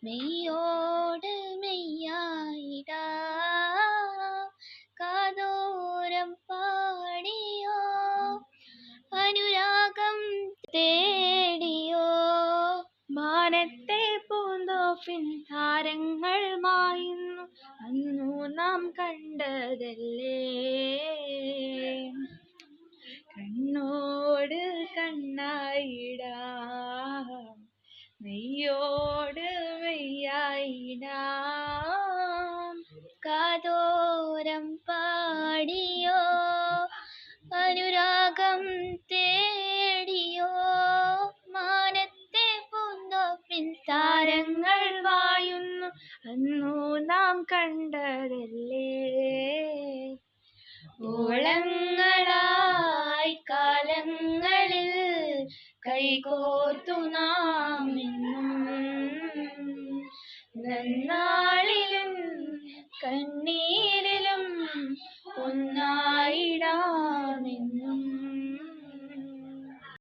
മെയ്യോട് മെയ്യായിടാം കാതോരം പാടിയോ അനുരാഗം തേടിയോ മാനത്തെ പൂന്തോപ്പിൻ താരങ്ങൾ മായുന്നു അന്നു നാം കണ്ടതല്ലേ കണ്ണോട് കണ്ണായിടാം മെയ്യോട് മെയ്യായിടാം കാതോരം പാടിയോ അനുരാഗം തേടിയോ മാനത്തെ പൂന്തോപ്പിൻ താരങ്ങൾ വായുന്നു അന്നു നാം കണ്ടതല്ലേ ഓളങ്ങളായി കാലങ്ങളിൽ കൈകോർത്തു നാം എന്നും നന്നാളിലും കണ്ണീരിലും ഒന്നായിടാമെന്നും